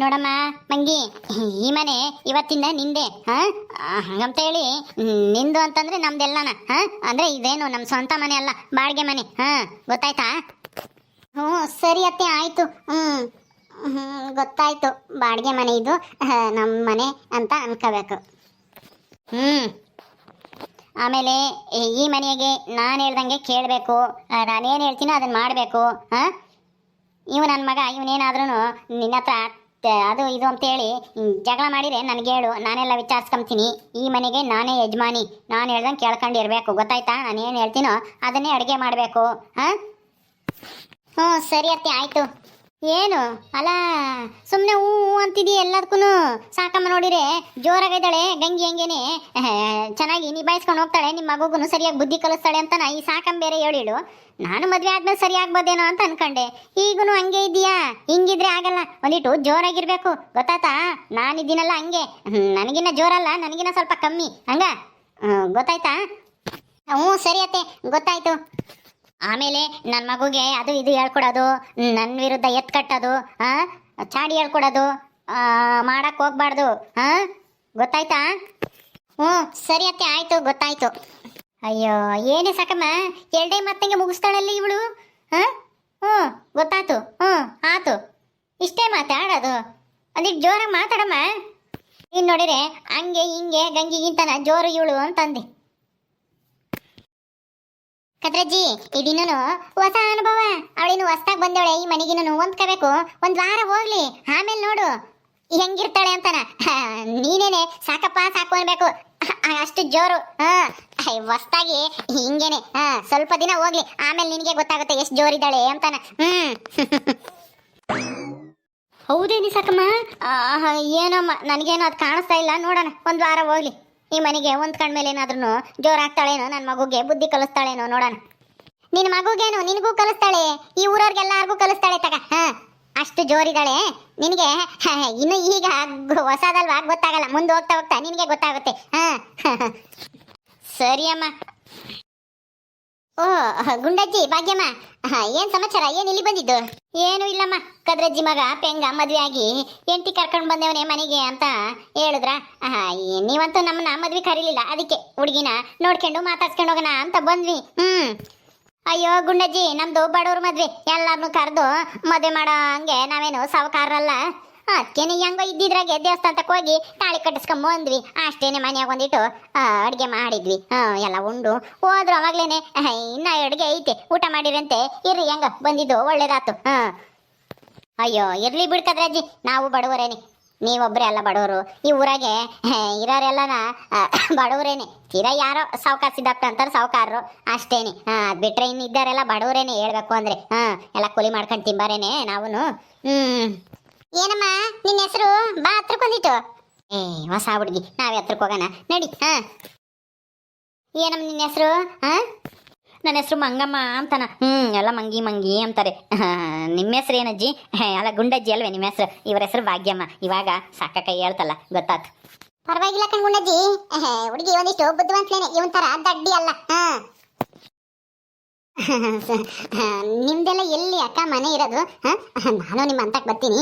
ನೋಡಮ್ಮ ಮಂಗಿ, ಈ ಮನೆ ಇವತ್ತಿಂದ ನಿಂದೆ. ಹಂಗಂತ ಹೇಳಿ ನಿಂದು ಅಂತಂದ್ರೆ ನಮ್ದೆಲ್ಲನ. ಅಂದ್ರೆ ಇದೇನು ನಮ್ಮ ಸ್ವಂತ ಮನೆ ಅಲ್ಲ, ಬಾಡಿಗೆ ಮನೆ. ಗೊತ್ತಾಯ್ತಾ? ಹ್ಞೂ ಸರಿ ಅತ್ತೆ, ಆಯ್ತು. ಗೊತ್ತಾಯ್ತು. ಬಾಡಿಗೆ ಮನೆ ಇದು ನಮ್ಮ ಮನೆ ಅಂತ ಅನ್ಕೋಬೇಕು. ಆಮೇಲೆ ಈ ಮನೆಗೆ ನಾನು ಹೇಳ್ದಂಗೆ ಕೇಳಬೇಕು. ನಾನೇನು ಹೇಳ್ತೀನೋ ಅದನ್ನ ಮಾಡಬೇಕು. ಇವ್ ನನ್ನ ಮಗ ಇವನೇನಾದ್ರೂ ನಿನ್ನ ಹತ್ರ ಅದು ಇದು ಅಂತೇಳಿ ಜಗಳ ಮಾಡಿದ್ರೆ ನನಗೆ ಹೇಳು, ನಾನೆಲ್ಲ ವಿಚಾರಿಸ್ಕೊಂತೀನಿ. ಈ ಮನೆಗೆ ನಾನೇ ಯಜಮಾನಿ, ನಾನು ಹೇಳ್ದಂಗೆ ಕೇಳ್ಕೊಂಡಿರ್ಬೇಕು. ಗೊತ್ತಾಯ್ತಾ? ನಾನೇನು ಹೇಳ್ತೀನೋ ಅದನ್ನೇ ಅಡುಗೆ ಮಾಡಬೇಕು. ಹ್ಞೂ ಸರಿ ಅತ್ತೆ, ಆಯಿತು. ಏನು ಅಲ್ಲ ಸುಮ್ಮನೆ ಹೂ ಅಂತಿದ್ದೀ ಎಲ್ಲದಕ್ಕೂ? ಸಾಕಮ್ಮ ನೋಡಿರೆ ಜೋರಾಗಿದ್ದಾಳೆ ಗಂಗಿ, ಹಂಗೇನೆ ಚೆನ್ನಾಗಿ ನಿಭಾಯಿಸ್ಕೊಂಡು ಹೋಗ್ತಾಳೆ. ನಿಮ್ಮ ಮಗುಗೂ ಸರಿಯಾಗಿ ಬುದ್ಧಿ ಕಲಿಸ್ತಾಳೆ ಅಂತ ಈ ಸಾಕಮ್ಮ ಬೇರೆ ಹೇಳಿಳು. ನಾನು ಮದುವೆ ಆದ್ಮೇಲೆ ಸರಿ ಆಗ್ಬೋದೇನೋ ಅಂತ ಅನ್ಕೊಂಡೆ. ಈಗೂ ಹಂಗೆ ಇದೆಯಾ? ಹಿಂಗಿದ್ರೆ ಆಗಲ್ಲ, ಒಂದಿಟ್ಟು ಜೋರಾಗಿರ್ಬೇಕು. ಗೊತ್ತಾಯ್ತಾ? ನಾನಿದ್ದೀನಲ್ಲ ಹಂಗೆ, ನನಗಿನ್ನ ಜೋರಲ್ಲ, ನನಗಿನ್ನ ಸ್ವಲ್ಪ ಕಮ್ಮಿ ಹಂಗ. ಗೊತ್ತಾಯ್ತಾ? ಹ್ಞೂ ಸರಿ ಅತ್ತೆ, ಗೊತ್ತಾಯ್ತು. ಆಮೇಲೆ ನನ್ನ ಮಗುಗೆ ಅದು ಇದು ಹೇಳ್ಕೊಡೋದು, ನನ್ನ ವಿರುದ್ಧ ಎತ್ಕಟ್ಟೋದು, ಚಾಡಿ ಹೇಳ್ಕೊಡೋದು ಮಾಡಕ್ಕೆ ಹೋಗ್ಬಾರ್ದು. ಗೊತ್ತಾಯ್ತಾ? ಹ್ಞೂ ಸರಿ ಅತ್ತೆ, ಆಯಿತು, ಗೊತ್ತಾಯ್ತು. ಅಯ್ಯೋ ಏನೇ ಸಾಕಮ್ಮ, ಎರಡೇ ಮತ್ತಂಗೆ ಮುಗಿಸ್ತಾಳಲ್ಲಿ ಇವಳು. ಹ್ಞೂ ಗೊತ್ತಾಯ್ತು. ಆತು, ಇಷ್ಟೇ ಮಾತಾಡೋದು. ಅದಿಟ್ಟು ಜೋರಾಗಿ ಮಾತಾಡಮ್ಮ. ಇನ್ನು ನೋಡಿರೆ ಹಂಗೆ ಹಿಂಗೆ ಗಂಗಿಗಿಂತನ ಜೋರು ಇವಳು ಅಂತಂದು. ಕದ್ರಜ್ಜಿ, ಇದಿನ್ನೂ ಹೊಸ ಅನುಭವ. ಅವಳಿನ್ನು ಹೊಸ್ದಾಗಿ ಬಂದವಳೆ ಈ ಮನೆಗಿನೂ ಹೊಂದ್ಕೋಬೇಕು. ಒಂದು ವಾರ ಹೋಗ್ಲಿ, ಆಮೇಲೆ ನೋಡು ಹೆಂಗಿರ್ತಾಳೆ ಅಂತಾನ. ನೀನೇನೆ ಸಾಕಪ್ಪ ಸಾಕು ಅನ್ಬೇಕು, ಅಷ್ಟು ಜೋರು. ಹೊಸ್ದಾಗಿ ಹಿಂಗೇನೆ. ಸ್ವಲ್ಪ ದಿನ ಹೋಗ್ಲಿ, ಆಮೇಲೆ ನಿನಗೆ ಗೊತ್ತಾಗುತ್ತೆ ಎಷ್ಟು ಜೋರಿದ್ದಾಳೆ ಅಂತಾನ. ಹೌದೇನಿ ಸಾಕಮ್ಮ? ಏನಮ್ಮ ನನಗೇನು ಅದು ಕಾಣಿಸ್ತಾ ಇಲ್ಲ. ನೋಡೋಣ, ಒಂದು ವಾರ ಹೋಗ್ಲಿ. ಈ ಮನೆಗೆ ಹೊಂದ್ಕೊಂಡ್ಮೇಲೆ ಏನಾದ್ರೂ ಜೋರಾಗ್ತಾಳೇನೋ, ನನ್ನ ಮಗುಗೆ ಬುದ್ಧಿ ಕಲಿಸ್ತಾಳೇನೋ ನೋಡೋಣ. ನಿನ್ನ ಮಗುಗೇನು ನಿನಗೂ ಕಲಿಸ್ತಾಳೆ, ಈ ಊರವ್ರಿಗೆಲ್ಲರಿಗೂ ಕಲಿಸ್ತಾಳೆ ತಗ. ಅಷ್ಟು ಜೋರಿದ್ದಾಳೆ ನಿನಗೆ. ಇನ್ನು ಈಗ ಹೊಸದಲ್ವಾ, ಗೊತ್ತಾಗಲ್ಲ. ಮುಂದೆ ಹೋಗ್ತಾ ಹೋಗ್ತಾ ನಿನಗೆ ಗೊತ್ತಾಗುತ್ತೆ. ಸರಿ ಅಮ್ಮ. ಓ ಗುಂಡಜ್ಜಿ, ಭಾಗ್ಯಮ್ಮ, ಏನ್ ಸಮಾಚಾರ? ಏನ್ ಇಲ್ಲಿ ಬಂದಿದ್ದು? ಏನು ಇಲ್ಲಮ್ಮ, ಕದ್ರಜ್ಜಿ ಮಗ ಪೆಂಗ ಮದ್ವೆ ಆಗಿ ಎಂಟಿ ಕರ್ಕೊಂಡು ಬಂದೇವನೇ ಮನೆಗೆ ಅಂತ ಹೇಳಿದ್ರ. ನೀವಂತೂ ನಮ್ಮನ್ನ ಮದ್ವೆ ಕರೀಲಿಲ್ಲ, ಅದಕ್ಕೆ ಹುಡುಗಿನ ನೋಡ್ಕೊಂಡು ಮಾತಾಡ್ಸ್ಕೊಂಡು ಹೋಗೋಣ ಅಂತ ಬಂದ್ವಿ. ಅಯ್ಯೋ ಗುಂಡಜ್ಜಿ, ನಮ್ದು ಬಡವ್ರ ಮದ್ವೆ, ಎಲ್ಲಾರನ್ನು ಕರೆದು ಮದುವೆ ಮಾಡೋ ಹಂಗೆ ನಾವೇನು ಸಾವುಕಾರಲ್ಲ. ಅದಕ್ಕೇನೆ ಹೆಂಗೋ ಇದ್ದಿದ್ರಾಗೆ ದೇವಸ್ಥಾನಕ್ಕೆ ಹೋಗಿ ತಾಳಿ ಕಟ್ಟಿಸ್ಕೊಂಡ್ ಬಂದ್ವಿ ಅಷ್ಟೇನೆ. ಮನೆಯಾಗ ಒಂದಿಟ್ಟು ಅಡುಗೆ ಮಾಡಿದ್ವಿ, ಎಲ್ಲ ಉಂಡು ಹೋದ್ರು. ಅವಾಗ್ಲೇನೆ ಇನ್ನ ಅಡುಗೆ ಐತೆ, ಊಟ ಮಾಡಿರಂತೆ ಇರ್ರಿ, ಹೆಂಗ ಬಂದಿದ್ದು ಒಳ್ಳೇದಾತು. ಅಯ್ಯೋ ಇರ್ಲಿ ಬಿಡ್ಕದ್ರಜ್ಜಿ, ನಾವು ಬಡವರೇನೆ, ನೀವೊಬ್ಬರೇ ಅಲ್ಲ ಬಡವರು. ಈ ಊರಾಗೆ ಇರೋರೆಲ್ಲನ ಬಡವರೇನೆ. ತೀರಾ ಯಾರೋ ಸಾವುಕಾರ ಸಿದ್ದಪ್ಪ ಅಂತಾರೆ ಸಾವುಕಾರರು, ಅಷ್ಟೇನೆ. ಅದ್ ಬಿಟ್ರೆ ಇನ್ನು ಇದ್ದಾರೆಲ್ಲ ಬಡವರೇನೆ ಹೇಳ್ಬೇಕು ಅಂದ್ರೆ. ಎಲ್ಲ ಕೂಲಿ ಮಾಡ್ಕೊಂಡು ತಿಂಬಾರೇನೆ ನಾವುನು. ಏನಮ್ಮ ನಿನ್ನ ಹೆಸರು? ಬಾ ಹತ್ರಕ್ಕೆ ಬಂದಿತ್ತು. ಹೊಸ ಹುಡುಗಿ, ನಾವೇ ಹತ್ರಕ್ಕೆ ಹೋಗೋಣ ನಡಿ. ಏನಮ್ಮ ನಿನ್ನ ಹೆಸರು? ನನ್ನ ಹೆಸರು ಮಂಗಮ್ಮ ಅಂತಾನ. ಎಲ್ಲ ಮಂಗಿ ಮಂಗಿ ಅಂತಾರೆ. ನಿಮ್ಮ ಹೆಸರು ಏನಜ್ಜಿ? ಅಲ್ಲ ಗುಂಡಜ್ಜಿ ಅಲ್ವೇ ನಿಮ್ಮ ಹೆಸರು? ಇವರ ಹೆಸರು ಭಾಗ್ಯಮ್ಮ. ಇವಾಗ ಸಾಕ ಕೈ ಹೇಳ್ತಲ್ಲ, ಗೊತ್ತಾತು. ಪರವಾಗಿಲ್ಲ ಕಣ್ ಗುಂಡಜ್ಜಿ, ಹುಡುಗಿ ಒಂದಿಷ್ಟು ಬುದ್ಧಿವಂತಲೇನೆ, ಇವನ್ ತರ ದಡ್ಡಿ ಅಲ್ಲ. ನಿಮ್ದೆಲ್ಲ ಎಲ್ಲಿ ಅಕ್ಕ ಮನೆ ಇರೋದು? ನಾನು ನಿಮ್ಮ ಅಂತಕ್ಕೆ ಬರ್ತೀನಿ.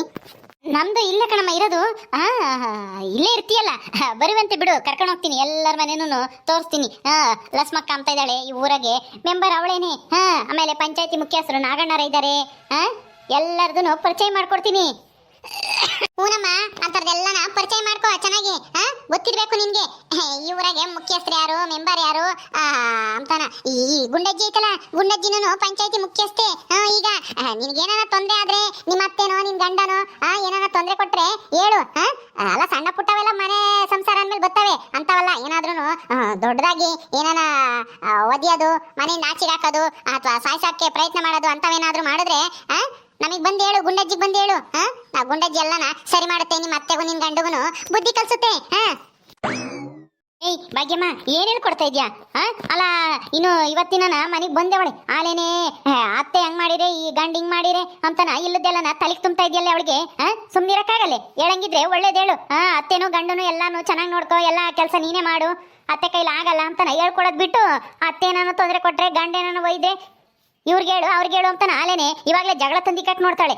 ನಮ್ದು ಇಲ್ಲೇ ಕಣಮ್ಮ ಇರೋದು. ಇಲ್ಲೇ ಇರ್ತೀಯಲ್ಲ, ಬರುವಂತೆ ಬಿಡು, ಕರ್ಕೊಂಡು ಹೋಗ್ತೀನಿ. ಎಲ್ಲರ ಮನೇನು ತೋರಿಸ್ತೀನಿ. ಲಸ್ಮಕ್ಕ ಅಂತ ಇದ್ದಾಳೆ ಈ ಊರಾಗೆ, ಮೆಂಬರ್ ಅವಳೇನೆ. ಆಮೇಲೆ ಪಂಚಾಯತಿ ಮುಖ್ಯಸ್ಥರು ನಾಗಣ್ಣರ ಇದ್ದಾರೆ. ಎಲ್ಲರದೂ ಪರಿಚಯ ಮಾಡ್ಕೊಡ್ತೀನಿ. ಹೂನಮ್ಮ, ಅಂಥದ್ದೆಲ್ಲನ ಪರಿಚಯ ಮಾಡ್ಕೋ ಚೆನ್ನಾಗಿ. ಗೊತ್ತಿರ್ಬೇಕು ನಿನ್ಗೆ ಈ ಊರಾಗೆ ಮುಖ್ಯಸ್ಥರು ಯಾರು, ಮೆಂಬರ್ ಯಾರು ಅಂತಾನ. ಈ ಗುಂಡಜ್ಜಿ ಐತಲ್ಲ, ಗುಂಡಜ್ಜಿನೂ ಪಂಚಾಯತಿ ಮುಖ್ಯಸ್ಥೆ. ಈಗ ನಿನ್ಗೇನಾರ ತೊಂದರೆ ಆದ್ರೆ ನಿಮ್ಮ ಅತ್ತೆನೋ ನಿನ್ ಗಂಡನೋ ಏನಾರ ತೊಂದರೆ ಕೊಟ್ರೆ ಹೇಳು. ಅಲ್ಲ ಸಣ್ಣ ಪುಟ್ಟವೆಲ್ಲ ಮನೆ ಸಂಸಾರ ಅಂದ್ಮೇಲೆ ಬರ್ತವೆ, ಅಂತವಲ್ಲ. ಏನಾದ್ರೂ ದೊಡ್ಡದಾಗಿ ಏನಾನ ಒದಿಯೋದು, ಮನೆಯಿಂದ ಆಚೆಗೆ ಹಾಕೋದು ಅಥವಾ ಸಾಯ್ಸಕ್ಕೆ ಪ್ರಯತ್ನ ಮಾಡೋದು ಅಂತವೇನಾದ್ರೂ ಮಾಡಿದ್ರೆ ನಮಗ್ ಬಂದು ಹೇಳು, ಗುಂಡಜ್ಜಿಗೆ ಬಂದು ಹೇಳು. ಗುಂಡಜ್ಜಿ ಎಲ್ಲನ ಸರಿ ಮಾಡುತ್ತೆ, ನಿಮ್ಮ ಅತ್ತೆಗೂ ನಿನ್ ಗಂಡಗೂ ಬುದ್ಧಿ ಕಲ್ಸುತ್ತೆ. ಏಯ್ ಭಾಗ್ಯಮ್ಮ, ಏನ್ ಹೇಳ್ಕೊಡ್ತಾ ಇದ್ಯಾ? ಅಲ್ಲ ಇನ್ನು ಇವತ್ತಿನ ಮನೆಗೆ ಬಂದೇವಳೆ ಆಲೇನೆ ಅತ್ತೆ ಹಂಗ್ ಮಾಡಿರೆ, ಈ ಗಂಡ ಹಿಂಗ್ ಮಾಡಿರೆ ಅಂತಾನ ಇಲ್ಲದೆಲ್ಲನ ತಲೆಗೆ ತುಂಬ್ತಾ ಇದೆಯಲ್ಲ ಅವಳಿಗೆ. ಸುಮ್ನಿರಕ್ಕಾಗಲ್ಲ, ಹೇಳಂಗಿದ್ರೆ ಒಳ್ಳೇದೇಳು. ಅತ್ತೆನೂ ಗಂಡನು ಎಲ್ಲಾನು ಚೆನ್ನಾಗಿ ನೋಡ್ಕೋ, ಎಲ್ಲ ಕೆಲಸ ನೀನೇ ಮಾಡು, ಅತ್ತೆ ಕೈಲಿ ಆಗಲ್ಲ ಅಂತಾನ ಹೇಳ್ಕೊಡೋದ್ ಬಿಟ್ಟು ಅತ್ತೆ ಏನಾನು ತೊಂದರೆ ಕೊಟ್ರೆ, ಗಂಡ ಏನಾನು ಒಯ್ದ್ರೆ ಇವ್ರಿಗೆ ಹೇಳು ಅವ್ರಿಗೆ ಹೇಳು ಅಂತ ಆಲೇನೆ ಇವಾಗಲೇ ಜಗಳ ತಂದಿ ಕಟ್ ನೋಡ್ತಾಳೆ.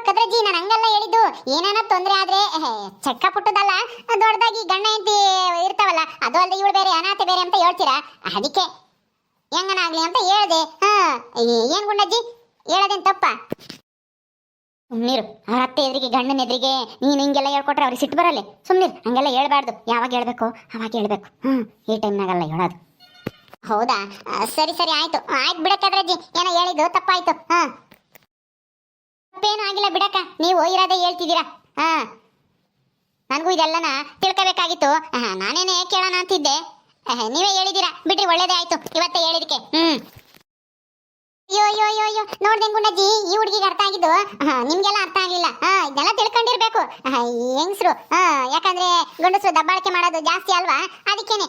ಕದ್ರಜ್ಜಿ ನಾನು ಹಂಗಲ್ಲ ಹೇಳಿದ್ದು. ಏನಾನ ತೊಂದ್ರೆ ಆದ್ರೆ ಚಕ್ಕ ಪುಟ್ಟದಲ್ಲ, ದೊಡ್ಡದಾಗಿ ಗಂಡ ಹೆಂಡತಿ ಇರ್ತಾವಲ್ಲ, ಅದು ಅಲ್ಲದೆ ಇವಳು ಬೇರೆ ಅನಾಥೆ ಬೇರೆ ಅಂತ ಹೇಳ್ತೀರಾ, ಅದಕ್ಕೆ ಹೆಂಗನಾಗ್ಲಿ ಅಂತ ಹೇಳ್ದೆ. ಏನ್ ಗುಂಡಜ್ಜಿ ಹೇಳೋದೇನ್ ತಪ್ಪ? ಸುಮ್ನಿರು. ಅವ್ರ ಅತ್ತೆ ಎದುರಿಗೆ ಗಂಡನ ಎದುರಿಗೆ ನೀನು ಹಿಂಗೆಲ್ಲ ಹೇಳ್ಕೊಟ್ರೆ ಅವ್ರಿಗೆ ಸಿಟ್ಟು ಬರಲ್ಲ. ಸುಮ್ನಿರು, ಹಂಗೆಲ್ಲ ಹೇಳ್ಬಾರ್ದು. ಯಾವಾಗ ಹೇಳ್ಬೇಕು ಅವಾಗ ಹೇಳ್ಬೇಕು. ಈ ಟೈಮ್ನಾಗಲ್ಲ ಹೇಳೋದು. ಹೌದಾ, ಸರಿ ಸರಿ ಆಯ್ತು ಆಯ್ತು ಬಿಡಕ್ಕದ್ರಜ್ಜಿ, ಏನೋ ಹೇಳಿದ್ದು ತಪ್ಪಾಯ್ತು. ತಪ್ಪೇನು ಆಗಿಲ್ಲ ಬಿಡಕ್ಕ, ನೀವು ಇರೋದೇ ಹೇಳ್ತಿದ್ದೀರಾ. ನನಗೂ ಇದೆಲ್ಲನ ತಿಳ್ಕೋಬೇಕಾಗಿತ್ತು. ನಾನೇನೇ ಕೇಳೋಣ ಅಂತಿದ್ದೆ, ನೀವೇ ಹೇಳಿದ್ದೀರಾ ಬಿಡ್ರಿ, ಒಳ್ಳೇದೇ ಆಯ್ತು ಇವತ್ತೇ ಹೇಳಿದಕ್ಕೆ. ಅಯ್ಯೋ ಅಯ್ಯೋ ಅಯ್ಯೋ ಅಯ್ಯೋ, ನೋಡ್ದೆ ಗುಂಡಜ್ಜಿ, ಈ ಹುಡುಗಿಗೆ ಅರ್ಥ ಆಗಿದ್ದು ನಿಮ್ಗೆಲ್ಲ ಅರ್ಥ ಆಗ್ಲಿಲ್ಲ. ಇದೆಲ್ಲ ತಿಳ್ಕೊಂಡಿರ್ಬೇಕು ಹೆಂಗಸ್ರು. ಯಾಕಂದ್ರೆ ಗಂಡಸರು ದಬ್ಬಾಳಿಕೆ ಮಾಡೋದು ಜಾಸ್ತಿ ಅಲ್ವಾ, ಅದಕ್ಕೇನೆ.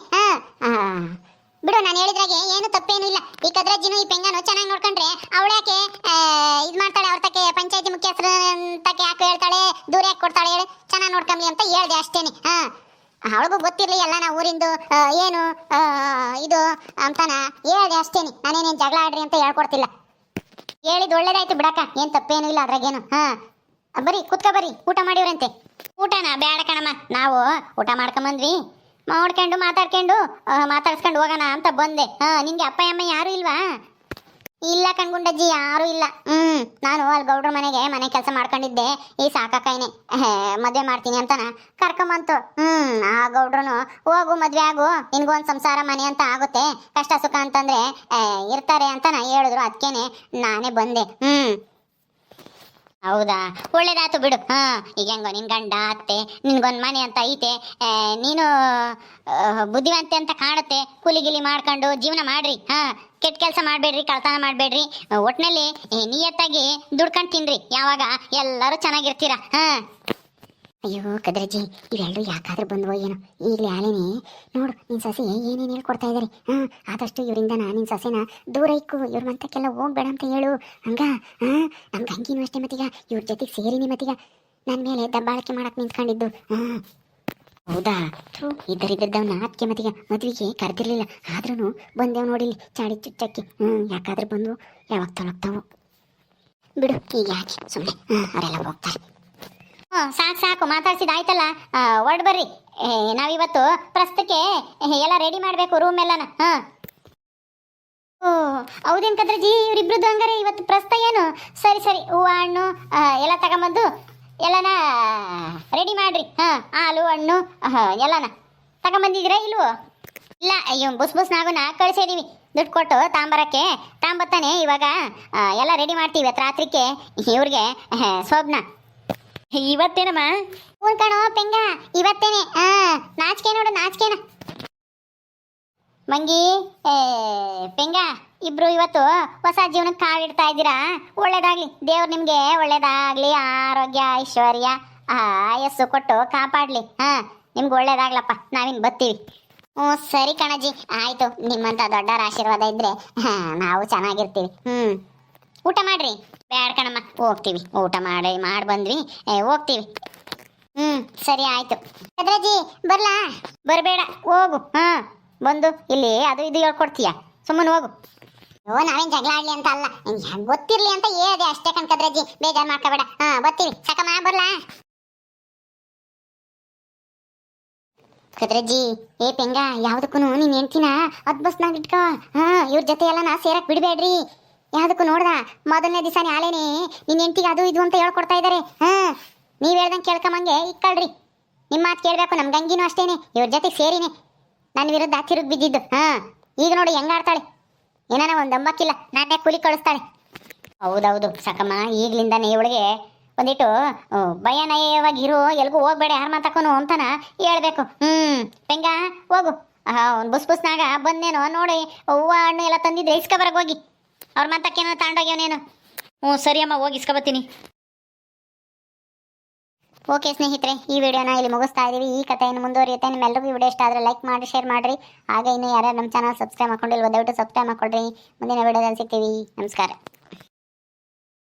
ಬಿಡು, ನಾನು ಹೇಳಿದ್ರಾಗೆ ಏನು ತಪ್ಪೇನು ಇಲ್ಲ. ಈ ಕದ್ರಜ್ಜಿನೂ ಈ ಪೆಂಗನು ಚೆನ್ನಾಗಿ ನೋಡ್ಕೊಂಡ್ರೆ ಅವಳ್ಯಾಕೆ ಇದು ಮಾಡ್ತಾಳೆ, ಅವ್ರ ತಕ್ಕೆ ಪಂಚಾಯತಿ ಮುಖ್ಯಸ್ಥರ ತಕ್ಕೆ ಯಾಕೆ ಹೇಳ್ತಾಳೆ, ದೂರ ಯಾಕೆ ಕೊಡ್ತಾಳೆ ಹೇಳಿ, ಚೆನ್ನಾಗಿ ನೋಡ್ಕೊಂಬ್ಲಿ ಅಂತ ಹೇಳ್ದೆ ಅಷ್ಟೇನೆ. ಅವಳಿಗೂ ಗೊತ್ತಿರ್ಲಿ ಎಲ್ಲ ನಾ ಊರಿಂದು ಏನು ಇದು ಅಂತಾನ ಹೇಳ್ದೆ ಅಷ್ಟೇನಿ. ನಾನೇನೇನು ಜಗಳ ಆಡ್ರಿ ಅಂತ ಹೇಳ್ಕೊಡ್ತಿಲ್ಲ. ಹೇಳಿದ್ ಒಳ್ಳೇದಾಯ್ತು ಬಿಡಕ್ಕ, ಏನ್ ತಪ್ಪೇನು ಇಲ್ಲ ಅದ್ರಾಗೇನು. ಬರೀ ಕುತ್ಕ ಬರ್ರಿ, ಊಟ ಮಾಡಿವ್ರಂತೆ. ಊಟನಾ ಬೇಡ ಕಣಮ್ಮ, ನಾವು ಊಟ ಮಾಡ್ಕೊಂಬಂದ್ವಿ, ಮಾಡ್ಕೊಂಡು ಮಾತಾಡ್ಸ್ಕೊಂಡು ಹೋಗೋಣ ಅಂತ ಬಂದೆ. ನಿಂಗೆ ಅಪ್ಪ ಅಮ್ಮ ಯಾರು ಇಲ್ವಾ? ಇಲ್ಲ ಕಣ್ಗುಂಡಜ್ಜಿ, ಯಾರು ಇಲ್ಲ. ನಾನು ಅಲ್ಲಿ ಗೌಡ್ರ ಮನೆ ಕೆಲಸ ಮಾಡ್ಕೊಂಡಿದ್ದೆ. ಈ ಸಾಕಾಕಾಯ್ನೆ ಮದ್ವೆ ಮಾಡ್ತೀನಿ ಅಂತನ ಕರ್ಕೊಂಬಂತು. ಆ ಗೌಡ್ರನು ಹೋಗು ಮದ್ವೆ ಆಗು, ನಿನ್ಗೊಂದು ಸಂಸಾರ ಮನೆ ಅಂತ ಆಗುತ್ತೆ, ಕಷ್ಟ ಸುಖ ಅಂತಂದ್ರೆ ಇರ್ತಾರೆ ಅಂತ ಹೇಳಿದ್ರು. ಅದಕ್ಕೇನೆ ನಾನೇ ಬಂದೆ. ಹೌದಾ, ಒಳ್ಳೇದಾಯ್ತು ಬಿಡು. ಈಗ ಹೆಂಗೋ ನಿನ್ ಗಂಡ ಅತ್ತೆ, ನಿನ್ಗೊಂದು ಮನೆ ಅಂತ ಐತೆ, ನೀನು ಬುದ್ಧಿವಂತೆ ಅಂತ ಕಾಣುತ್ತೆ. ಕೂಲಿಗಿಲಿ ಮಾಡ್ಕೊಂಡು ಜೀವನ ಮಾಡ್ರಿ. ಕೆಟ್ಟ ಕೆಲಸ ಮಾಡಬೇಡ್ರಿ, ಕಳ್ತನ ಮಾಡಬೇಡ್ರಿ, ಒಟ್ಟಿನಲ್ಲಿ ನಿಯತ್ತಾಗಿ ದುಡ್ಕೊಂಡು ತಿನ್ರಿ. ಯಾವಾಗ ಎಲ್ಲರೂ ಚೆನ್ನಾಗಿರ್ತೀರಾ. ಅಯ್ಯೋ ಕದ್ರಜ್ಜಿ, ಇವೆರಡು ಯಾಕಾದ್ರೂ ಬಂದ್ವೋ ಏನೋ. ಈಗಲೇ ಆಲೇನೆ ನೋಡು, ನಿನ್ನ ಸೊಸೆ ಏನೇನು ಹೇಳ್ಕೊಡ್ತಾ ಇದ್ದಾರೆ. ಆದಷ್ಟು ಇವರಿಂದ ನಿನ್ನ ಸೊಸೆನ ದೂರ ಇಕ್ಕು, ಇವ್ರ ಮಂತಕ್ಕೆಲ್ಲ ಹೋಗ್ಬೇಡ ಅಂತ ಹೇಳು. ಹಂಗ ನಮ್ಮ ಗಂಗಿನೂ ಅಷ್ಟೇ ಮತ್ತೀಗ ಇವ್ರ ಜೊತೆಗೆ ಸೇರಿನಿ. ಮತ್ತೀಗ ನನ್ನ ಮೇಲೆ ದಬ್ಬಾಳಿಕೆ ಮಾಡಕ್ಕೆ ನಿಂತ್ಕೊಂಡಿದ್ದು. ಹೌದಾ, ಇದ್ದರಿದ್ದವನ್ನ ಅದಕ್ಕೆ ಮತ್ತೀಗ ಮದುವೆಗೆ ಕರೆದಿರ್ಲಿಲ್ಲ, ಆದ್ರೂ ಬಂದೇವು ನೋಡಿಲಿ ಚಾಡಿ ಚುಚ್ಚಕ್ಕೆ. ಯಾಕಾದ್ರೂ ಬಂದು ಯಾವಾಗ ತೊಳಗ್ತಾವು. ಬಿಡು, ಈಗ ಯಾಕೆ ಸುಮ್ಮನೆ, ಅವರೆಲ್ಲ ಹೋಗ್ತಾರೆ. ಸಾಕು ಮಾತಾಡ್ಸಿದಾಯ್ತಲ್ಲ, ಹೊರಡ್ ಬರ್ರಿ. ನಾವಿವತ್ತು ಪ್ರಸ್ತಕ್ಕೆ ಎಲ್ಲ ರೆಡಿ ಮಾಡಬೇಕು, ರೂಮ್ ಎಲ್ಲನ. ಓ ಹೌದೇನು ಕದ್ರಜ್ಜಿ, ಇವರಿಬ್ರದ್ದು ಹಂಗಾರೆ ಇವತ್ತು ಪ್ರಸ್ತ ಏನು? ಸರಿ ಸರಿ, ಹೂವು ಹಣ್ಣು ಎಲ್ಲ ತಗೊಂಬಂದು ಎಲ್ಲನ ರೆಡಿ ಮಾಡ್ರಿ. ಹಾಲು ಹಣ್ಣು ಎಲ್ಲನ ತಗೊಂಬಂದಿದ್ದೀರಾ ಇಲ್ವೋ? ಇಲ್ಲ, ಅಯ್ಯೋ ಬುಸ್ನಾಗುನ ಕಳಿಸಿದೀವಿ, ದುಡ್ಡು ಕೊಟ್ಟು ತಾಂಬರಕ್ಕೆ. ತಾಂಬತ್ತಾನೆ ಇವಾಗ ಎಲ್ಲ ರೆಡಿ ಮಾಡ್ತೀವಿ. ಇವತ್ತು ರಾತ್ರಿಗೆ ಇವ್ರಿಗೆ ಶೋಭನಾ. ಇವತ್ತೇನಮ್ಮ? ಹ್ಞೂ ಕಣೋ ಪೆಂಗ, ಇವತ್ತೇನೆ. ನಾಚಿಕೆ ನೋಡು, ನಾಚಿಕೆನ. ಮಂಗಿ ಪೆಂಗ ಇಬ್ರು ಇವತ್ತು ಹೊಸ ಜೀವನಕ್ಕೆ ಕಾಲಿಡ್ತಾ ಇದ್ದೀರಾ. ಒಳ್ಳೇದಾಗ್ಲಿ, ದೇವ್ರು ನಿಮ್ಗೆ ಒಳ್ಳೇದಾಗ್ಲಿ, ಆರೋಗ್ಯ ಐಶ್ವರ್ಯ ಆಯಸ್ಸು ಕೊಟ್ಟು ಕಾಪಾಡ್ಲಿ. ನಿಮ್ಗೆ ಒಳ್ಳೇದಾಗ್ಲಪ್ಪ, ನಾವಿನ್ ಬರ್ತೀವಿ. ಸರಿ ಕಣಜ್ಜಿ, ಆಯ್ತು. ನಿಮ್ಮಂತ ದೊಡ್ಡರ ಆಶೀರ್ವಾದ ಇದ್ರೆ ನಾವು ಚೆನ್ನಾಗಿರ್ತೀವಿ. ಊಟ ಮಾಡ್ರಿ. ಬೇಡ ಕಣಮ್ಮ, ಹೋಗ್ತೀವಿ. ಊಟ ಮಾಡಿ ಬಂದ್ವಿ, ಹೋಗ್ತೀವಿ. ಸರಿ ಆಯ್ತು. ಕದ್ರಜ್ಜಿ ಬರ್ಲಾ? ಬರಬೇಡ, ಹೋಗು. ಬಂದು ಇಲ್ಲಿ ಅದು ಇದು ಹೇಳ್ಕೊಡ್ತೀಯ, ಸುಮ್ಮನೆ ಹೋಗು. ನಾವೇನ್ ಜಗಳ ಆಡ್ಲಿ ಅಂತ ಅಲ್ಲ, ಗೊತ್ತಿರ್ಲಿ ಅಂತ ಹೇಳಿದೆ ಅಷ್ಟೇ ಕಣ್ಕದ್ರಜ್ಜಿ, ಬೇಜಾರು ಮಾಡ್ಕೋಬೇಡ. ಬರ್ತೀವಿ. ಸಾಕಮ್ಮ, ಬರ್ಲಾ? ಕದ್ರಜ್ಜಿ, ಏ ಪೆಂಗ, ಯಾವ್ದಕ್ಕೂ ನೀನ್ ಹೆಂಡ್ತಿನ ಬಸ್ನಾಗ ಇಟ್ಕೋ. ಇವ್ರ ಜೊತೆ ಎಲ್ಲ ನಾ ಸೇರಕ್ ಬಿಡ್ಬೇಡ್ರಿ. ಯಾವ್ದಕ್ಕೂ ನೋಡ್ದ ಮೊದಲನೇ ದಿವಸನೇ ಆಲೇನೆ ನಿನ್ನ ಹೆಂಡ್ತಿಗೆ ಅದು ಇದು ಅಂತ ಹೇಳ್ಕೊಡ್ತಾ ಇದಾರೆ. ನೀವ್ ಹೇಳ್ದಂಗೆ ಕೇಳ್ಕೊಂಬಂಗೆ ಇಕ್ಕಳ್ರಿ. ನಿಮ್ಮ ಮಾತು ಕೇಳ್ಬೇಕು. ನಮ್ ಗಂಗಿನೂ ಅಷ್ಟೇನೆ, ಇವ್ರ ಜೊತೆಗೆ ಸೇರಿನೇ ನನ್ನ ವಿರುದ್ಧ ತಿರುಗಿ ಬಿದ್ದಿದ್ದು. ಈಗ ನೋಡಿ ಹೆಂಗಾಡ್ತಾಳೆ, ಏನಾನ ಒಂದ್ ಅಂಬಕ್ಕಿಲ್ಲ, ನಾನೇ ಕೂಲಿ ಕಳಿಸ್ತಾಳೆ. ಹೌದೌದು ಸಾಕಮ್ಮ, ಈಗ್ಲಿಂದಾನೆ ಇವಳಿಗೆ ಒಂದಿಟ್ಟು ಭಯನಯವಾಗಿರು, ಎಲ್ಗೂ ಹೋಗ್ಬೇಡ ಯಾರ ಮಾತಾಕೋನು ಅಂತಾನ ಹೇಳ್ಬೇಕು. ಪೆಂಗ ಹೋಗು, ಒಂದು ಬುಸ್ನಾಗ ಬಂದೇನೋ ನೋಡಿ, ಹೂವು ಹಣ್ಣು ಎಲ್ಲ ತಂದಿದ್ರೆ ಇಸ್ಕೊಬರಗ್ ಹೋಗಿ. ಅವ್ರ ಮಾತಕ್ಕೇನೋ ತಗೊಂಡೋಗ್ಯವನೇನು. ಸರಿ ಅಮ್ಮ, ಹೋಗಿ ಇಸ್ಕೊಬತ್ತೀನಿ. ಓಕೆ ಸ್ನೇಹಿತರೆ, ಈ ವಿಡಿಯೋನ ಇಲ್ಲಿ ಮುಗಿಸ್ತಾ ಇದೀವಿ. ಈ ಕಥೆಯನ್ನು ಮುಂದುವರಿಯುತ್ತೆ. ನಿಮ್ಮೆಲ್ಲರಿಗೂ ಈ ವಿಡಿಯೋ ಇಷ್ಟ ಆದರೆ ಲೈಕ್ ಮಾಡಿ, ಶೇರ್ ಮಾಡಿರಿ. ಹಾಗೆ ಇನ್ನು ಯಾರ್ಯಾರು ನಮ್ಮ ಚಾನಲ್ ಸಬ್ಸ್ಕ್ರೈಬ್ ಮಾಡ್ಕೊಂಡಿಲ್ವೋ ದಯವಿಟ್ಟು ಸಬ್ಸ್ಕ್ರೈಬ್ ಮಾಡ್ಕೊಳ್ರಿ. ಮುಂದಿನ ವಿಡಿಯೋದಲ್ಲಿ ಸಿಗ್ತೀವಿ. ನಮಸ್ಕಾರ.